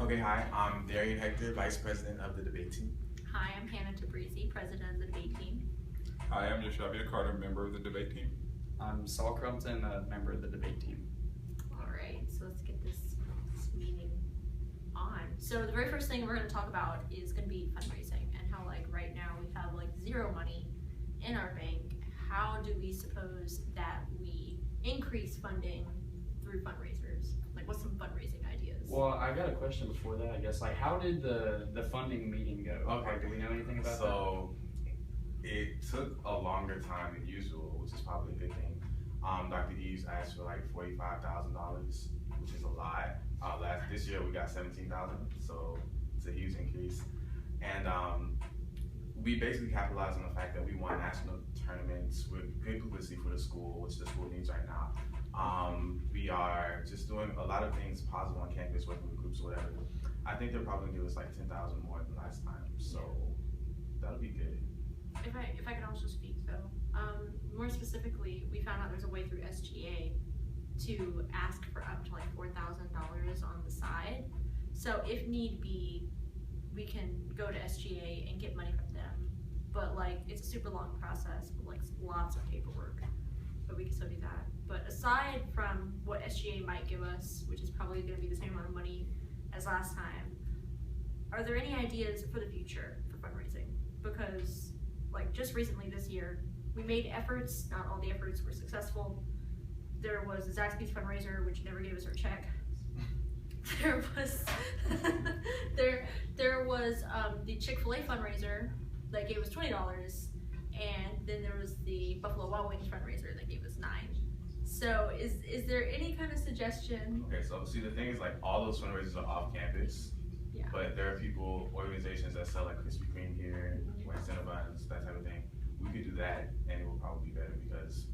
Okay, hi, I'm Darian Hector, Vice President of the debate team. Hi, I'm Hannah Tabrizi, President of the debate team. Hi, I'm Yashavia Carter, member of the debate team. I'm Saul Crumpton, a member of the debate team. All right, so let's get this meeting on. So the very first thing we're going to talk about is going to be fundraising and how right now we have zero money in our bank. How do we suppose that we increase funding through fundraisers? What's some fundraising ideas? Well, I got a question before that, I guess. How did the funding meeting go? Okay. Do we know anything about that? So it took a longer time than usual, which is probably a good thing. Dr. Eves asked for $45,000, which is a lot. This year we got $17,000, so it's a huge increase. And we basically capitalized on the fact that we won national tournaments with good publicity for the school, which the school needs right now. We are just doing a lot of things positive on campus, working with groups or whatever. I think they're probably gonna give us 10,000 more than last time, so that'll be good. If I could also speak though, more specifically, we found out there's a way through SGA to ask for up to $4,000 on the side. So if need be, we can go to SGA and get money from them. But it's a super long process, but lots of paperwork. But we can still do that. But aside from what SGA might give us, which is probably going to be the same amount of money as last time, are there any ideas for the future for fundraising? Because just recently this year, we made efforts. Not all the efforts were successful. There was the Zaxby's fundraiser, which never gave us our check. There was there was the Chick-fil-A fundraiser that gave us $20, and then there was the Buffalo Wild Wings fundraiser that gave us $9. So is there any kind of suggestion? Okay, so see the thing is all those fundraisers are off campus. Yeah. But there are organizations that sell Krispy Kreme here, or Cinnabons, that type of thing. We could do that, and it will probably be better because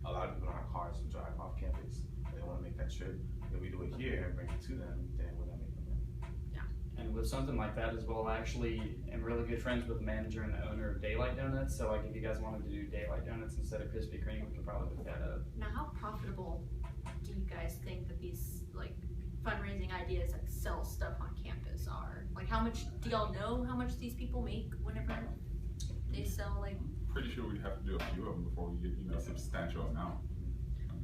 a lot of people don't have cars to drive off campus. They want to make that trip. If we do it here and bring it to them, then we're gonna make them money. Yeah. And with something like that as well, I actually am really good friends with the manager and the owner of Daylight Donuts. So if you guys wanted to do Daylight Donuts instead of Krispy Kreme, we can probably look that up. Now, how profitable do you guys think that these fundraising ideas sell stuff on campus are? How much do y'all know how much these people make whenever they sell Pretty sure we'd have to do a few of them before we get a substantial amount.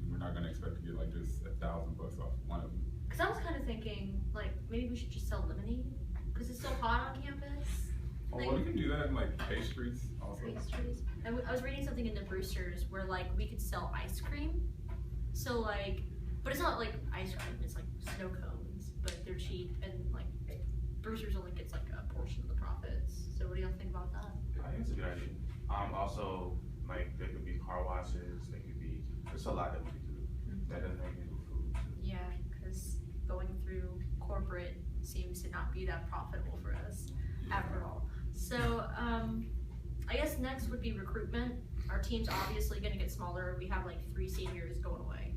We're not gonna expect to get just $1,000 off one of them. Because I was kind of thinking maybe we should just sell lemonade because it's so hot on campus. Oh, well, we can do that in pastries also. Pastries. And I was reading something in the Brewsters where we could sell ice cream. So but it's not ice cream. It's snow cones, but they're cheap and Brewsters only gets a portion of the profits. So what do y'all think about that? I think it's a good idea. Also, there could be car washes. There could be. There's a lot that we could do. That doesn't make any food. Yeah, because going through corporate seems to not be that profitable for us after all. So I guess next would be recruitment. Our team's obviously going to get smaller. We have 3 seniors going away.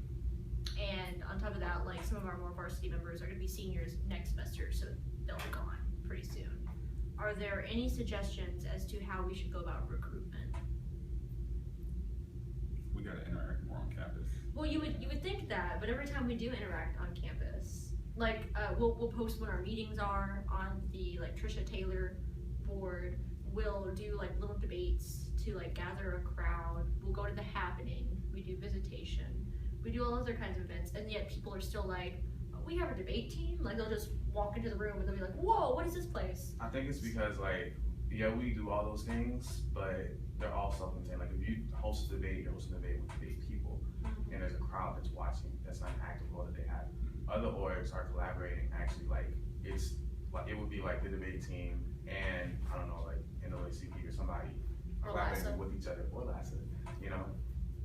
And on top of that, some of our more varsity members are going to be seniors next semester, so they'll be gone pretty soon. Are there any suggestions as to how we should go about recruitment? We gotta interact more on campus. Well, you would think that, but every time we do interact on campus, we'll post when our meetings are on the Trisha Taylor board. We'll do little debates to gather a crowd. We'll go to the happening. We do visitation. We do all other kinds of events, and yet people are still we have a debate team. They'll just walk into the room and they'll be whoa, what is this place? I think it's because we do all those things, but they're all self-contained. If you host a debate, you're hosting a debate with debate people, and there's a crowd that's watching. That's not an active role that they have. Other orgs are collaborating. Actually, it would be the debate team and I don't know, NAACP or somebody collaborating with each other, or LASA,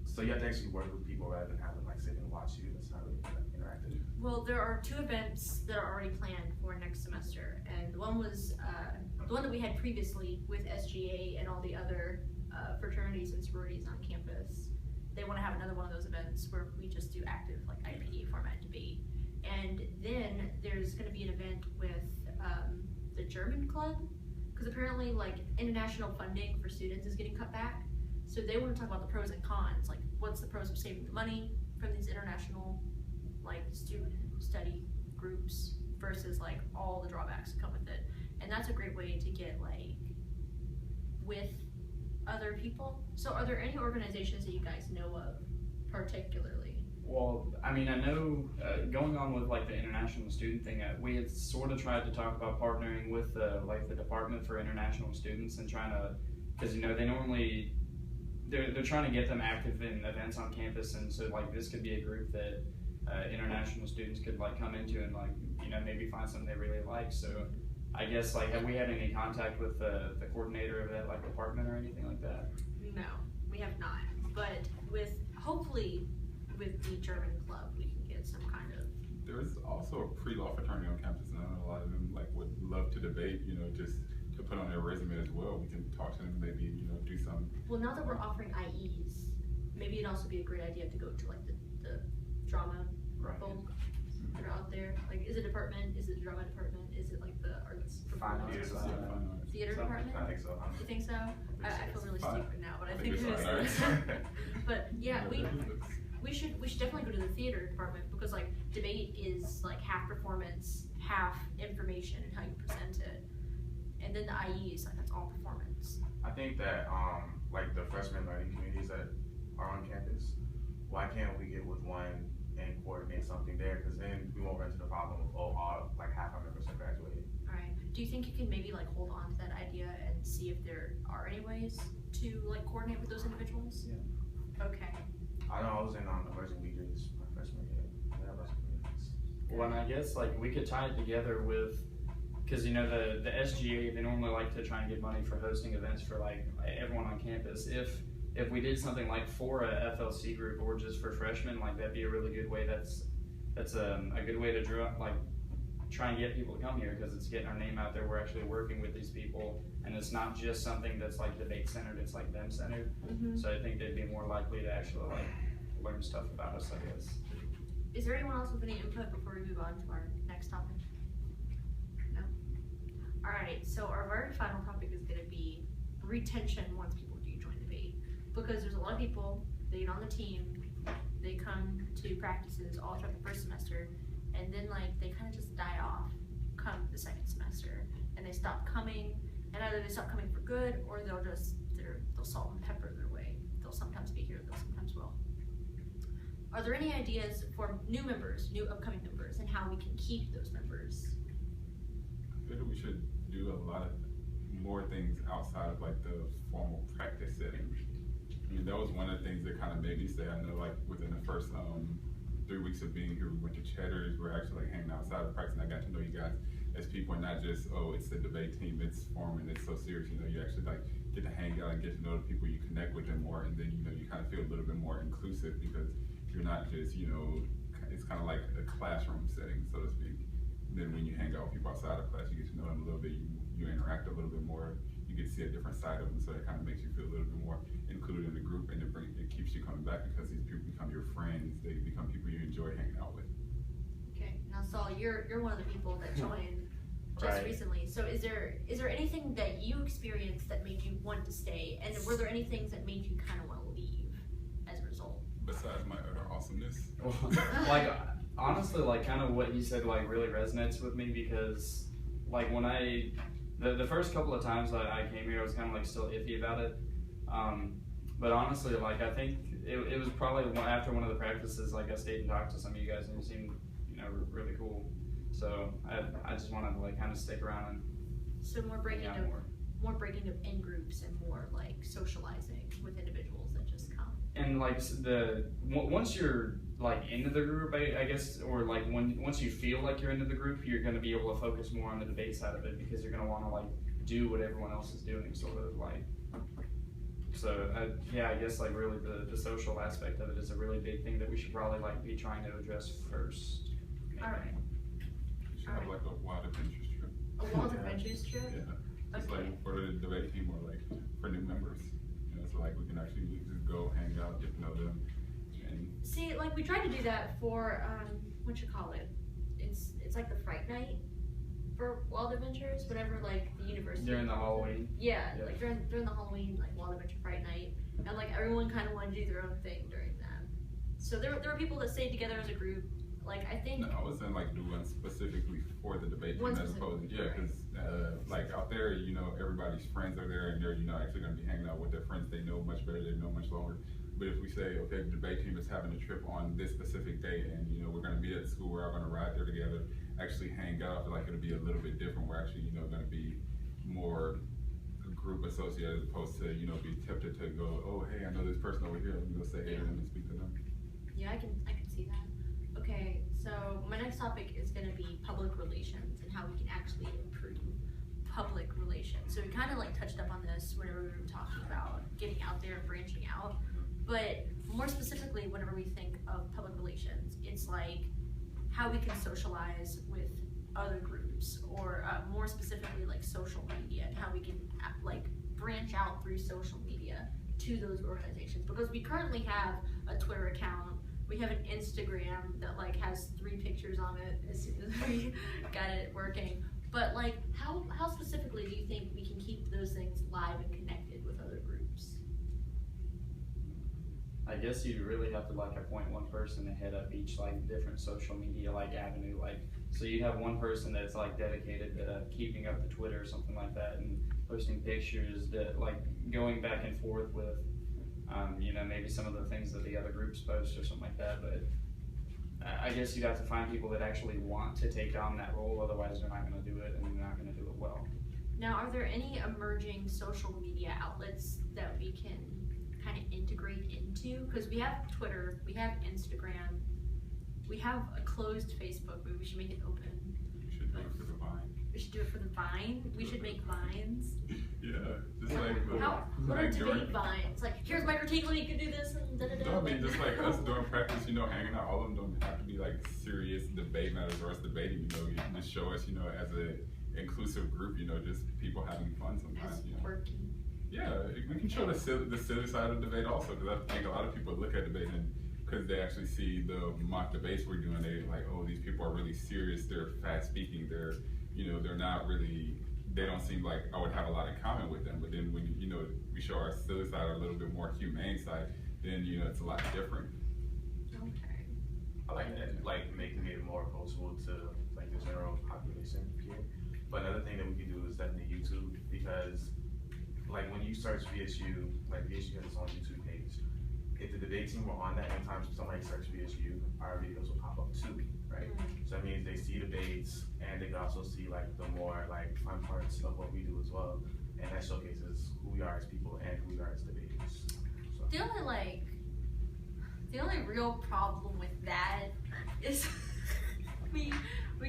So you have to actually work with people rather than having sit and watch you. That's not really interactive. Well, there are 2 events that are already planned for next semester, and one was the one that we had previously with SGA and all the other fraternities and sororities on campus. They want to have another one of those events where we just do active IPA format debate. And then there's going to be an event with the German club, because apparently international funding for students is getting cut back. So they want to talk about the pros and cons, what's the pros of saving the money from these international student study groups versus like all the drawbacks that come with it. And that's a great way to get like with other people. So are there any organizations that you guys know of particularly? Well, I mean, I know going on with like the international student thing, we had sort of tried to talk about partnering with like the Department for International Students and trying to, because you know they normally they're trying to get them active in events on campus, and so like this could be a group that international students could like come into and like you know maybe find something they really like. So I guess like have we had any contact with the coordinator of that like department or anything like that? No, we have not. But with hopefully with the German club, we can get some kind of. There's also a pre-law fraternity on campus, and I know a lot of them like would love to debate, you know, just to put on their resume as well. We can talk to them, maybe, you know, do some. Well, now that we're offering IEs, maybe it'd also be a great idea to go to like the drama Right. folk that are out there. Like, is it department? Is it drama department? Is it like the arts Fine performance? arts. Theater So, department? I think so. You think so? I feel really Fine. stupid now, but I I think think it it's is. fine. But yeah, we should definitely go to the theater department because like debate is like half performance, half information and how you present it, and then the IEs like that's all performance. I think that like the freshman learning communities that are on campus, why can't we get with one and coordinate something there? Because then we won't run into the problem of all like half our members have graduated. All right. Do you think you can maybe like hold on to that idea and see if there are any ways to like coordinate with those individuals? Yeah. Okay. I know I was in emerging leaders my freshman year. Yeah, emerging communities. Well, and I guess like we could tie it together with, because you know the SGA they normally like to try and get money for hosting events for like everyone on campus. If we did something like for a FLC group or just for freshmen, like that'd be a really good way. That's a good way to try and get people to come here because it's getting our name out there. We're actually working with these people, and it's not just something that's like debate centered. It's like them centered. Mm-hmm. So I think they'd be more likely to actually like learn stuff about us, I guess. Is there anyone else with any input before we move on to our next topic? No? Alright, so our very final topic is going to be retention once people do join debate. Because there's a lot of people, they get on the team, they come to practices all throughout the first semester, and then like they kind of just die off come the second semester. And they stop coming, and either they stop coming for good, or they'll salt and pepper their way. They'll sometimes be here, they'll sometimes will. Are there any ideas for new members, new upcoming members, and how we can keep those members? I feel that we should do a lot of more things outside of like the formal practice setting. I mean, that was one of the things that kind of made me say, I know like within the first 3 weeks of being here, we went to Cheddar's, we're actually like hanging outside of practice, and I got to know you guys as people and not just, oh, it's the debate team, it's forming, it's so serious, you know, you actually like get to hang out and get to know the people, you connect with them more, and then, you know, you kind of feel a little bit more inclusive because you're not just, you know, it's kind of like a classroom setting, so to speak. And then when you hang out with people outside of class, you get to know them a little bit, you interact a little bit more, you get to see a different side of them, so it kind of makes you feel a little bit more included in the group, and it keeps you coming back because these people become your friends, they become people you enjoy hanging out with. Okay, now Saul, you're one of the people that joined just Right. recently. So is there anything that you experienced that made you want to stay, and were there any things that made you kind of want to leave as a result? Besides my utter awesomeness. Like honestly, like kind of what you said like really resonates with me because like when the first couple of times I came here, I was kind of like still iffy about it. But honestly, like I think it was probably after one of the practices, like I stayed and talked to some of you guys, and you seemed, you know, really cool. So I just wanted to like kind of stick around and So more breaking hang of out more. breaking of in groups and more like socializing with individuals that just come. And like once you're like into the group, I guess, or like once you feel like you're into the group, you're going to be able to focus more on the debate side of it because you're going to want to like do what everyone else is doing, sort of like. So yeah, I guess like really the social aspect of it is a really big thing that we should probably like be trying to address first. Maybe. All right. You should have like a wild adventures trip. A Wild Adventures trip? Yeah. Just Okay. like for the debate team or like for new members. You know, so like we can actually just go hang out, get to know them. And See, like we tried to do that for what you call it? It's like the Fright Night for Wild Adventures, whatever like the university During the calls it. Halloween. Yeah, Yeah. like during the Halloween like Wild Adventure Fright Night, and like everyone kind of wanted to do their own thing during that. So there were people that stayed together as a group. Like, I think No, I was saying like do one specifically for the debate One team as opposed to, yeah, because like out there, you know, everybody's friends are there and they're, you know, actually going to be hanging out with their friends they know much better, they know much longer. But if we say, okay, the debate team is having a trip on this specific day and, you know, we're going to meet at the school, we're all going to ride there together, actually hang out, I feel like it'll be a little bit different. We're actually, you know, going to be more group associated as opposed to, you know, be tempted to go, oh, hey, I know this person over here, let me go say hey to them and speak to them. Yeah, I can see that. Okay, so my next topic is going to be public relations and how we can actually improve public relations. So we kind of like touched up on this whenever we were talking about getting out there and branching out. But more specifically, whenever we think of public relations, it's like how we can socialize with other groups, or more specifically like social media, and how we can like branch out through social media to those organizations. Because we currently have a Twitter account, we have an Instagram that like has 3 pictures on it as soon as we got it working. But like, how specifically do you think we can keep those things live and connected with other groups? I guess you really have to like appoint one person to head up each like different social media like avenue. Like, so you'd have one person that's like dedicated to keeping up the Twitter or something like that and posting pictures that like going back and forth with, you know, maybe some of the things that the other groups post or something like that. But I guess you'd have to find people that actually want to take on that role. Otherwise, they're not going to do it, and they're not going to do it well. Now, are there any emerging social media outlets that we can kind of integrate into? Because we have Twitter, we have Instagram, we have a closed Facebook, but we should make it open. We should do it for the Vine. We should do it for the Vine. We should make Vines. Yeah, just like What are like during, debate Vines? Like, here's my critique, you can do this, and da-da-da. no, I mean, just like us during practice, you know, hanging out, all of them don't have to be like serious debate matters or us debating, you know, you can just show us, you know, as a inclusive group, you know, just people having fun sometimes, That's you know. quirky. Yeah, we can show the silly side of debate also, because I think a lot of people look at debate and because they actually see the mock debates we're doing, they like, oh, these people are really serious, they're fast speaking, they're, you know, they're not really, they don't seem like I would have a lot in common with them. But then when, you know, we show our silly side, our a little bit more humane side, then, you know, it's a lot different. Okay. I like that, like making it more approachable to like the general population here. But another thing that we can do is definitely YouTube, because like when you search VSU, like VSU has its own YouTube page. If the debate team were on that, anytime somebody search VSU, our videos will pop up too, right? So that means they see debates and they can also see like the more like fun parts of what we do as well. And that showcases who we are as people and who we are as debaters. So. The only real problem with that is we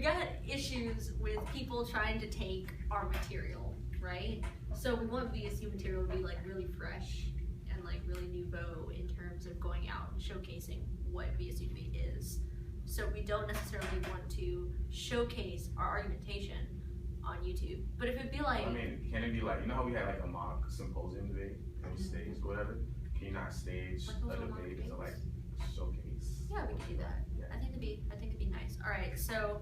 got issues with people trying to take our material, right? So we want VSU material to be like really fresh and like really nouveau in terms of going out and showcasing what VSU debate is. So we don't necessarily want to showcase our argumentation on YouTube. But if it'd be like, I mean, can it be like, you know how we had like a mock symposium debate and we staged or whatever? Can you not stage Like a those mock debate to like debates? showcase? yeah, we could do that. Yeah. I think it'd be nice. All right, so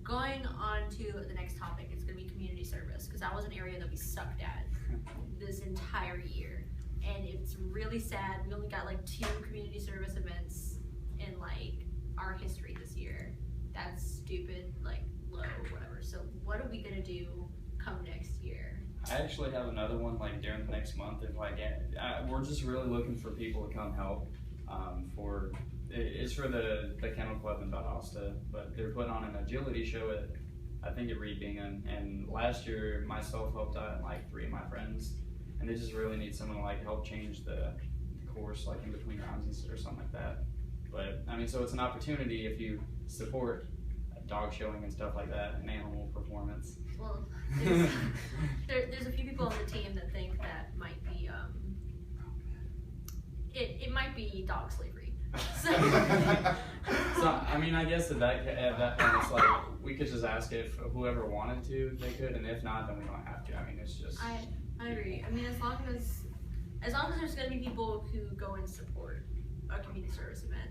going on to the next topic, it's gonna be community service, because that was an area that we sucked at this entire year, and it's really sad. We only got like 2 community service events in like our history this year. That's stupid, like low, whatever. So what are we gonna do come next year? I actually have another one like during the next month. If like, we're just really looking for people to come help. It's for the Kennel Club in Valdosta, but they're putting on an agility show at, I think at Reed Bingham. And last year, myself helped out and like 3 of my friends, and they just really need someone to like help change the course like in between rounds or something like that. But I mean, so it's an opportunity if you support dog showing and stuff like that and animal performance. Well, there's a few people on the team that think that might be it might be dog slavery. So I mean, I guess at that point, it's like we could just ask if whoever wanted to, they could, and if not, then we don't have to. I mean, it's just. I agree. I mean, as long as there's gonna be people who go and support a community service event,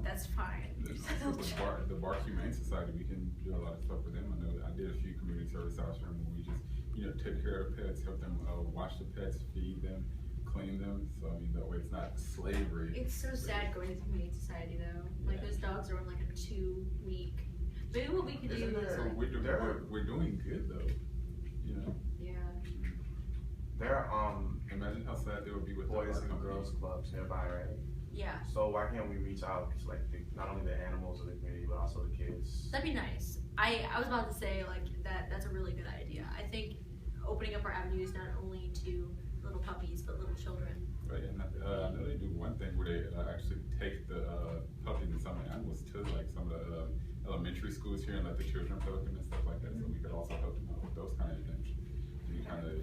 that's fine. There's also the Bar Humane Society, we can do a lot of stuff with them. I know I did a few community service hours for them where we just, you know, took care of pets, helped them wash the pets, feed them, clean them, so I mean that way it's not slavery. It's so sad going to Humane Society though. Like Yeah. those dogs are on like a 2-week. Maybe what we could do Isn't is there- So like, we're doing good though. You know, yeah. There are imagine how sad they would be with boys our and company. girls clubs nearby, right? Yeah, So why can't we reach out to like not only the animals of the community but also the kids? that'd be nice. I was about to say like that's a really good idea. I think opening up our avenues not only to little puppies but little children. Right, and I know they do one thing where they actually take the puppies and some animals to like some of the elementary schools here and let the children play with them and stuff like that. So we could also help them out with those kind of events. So you kind of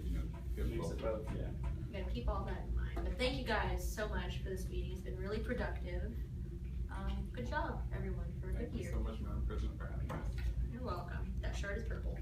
get Mix it both. both, yeah. We gotta keep all that in mind. But thank you guys so much for this meeting. It's been really productive. Good job, everyone, for a Thank good you year. so much, Madam President, for having us. You're welcome. That shirt is purple.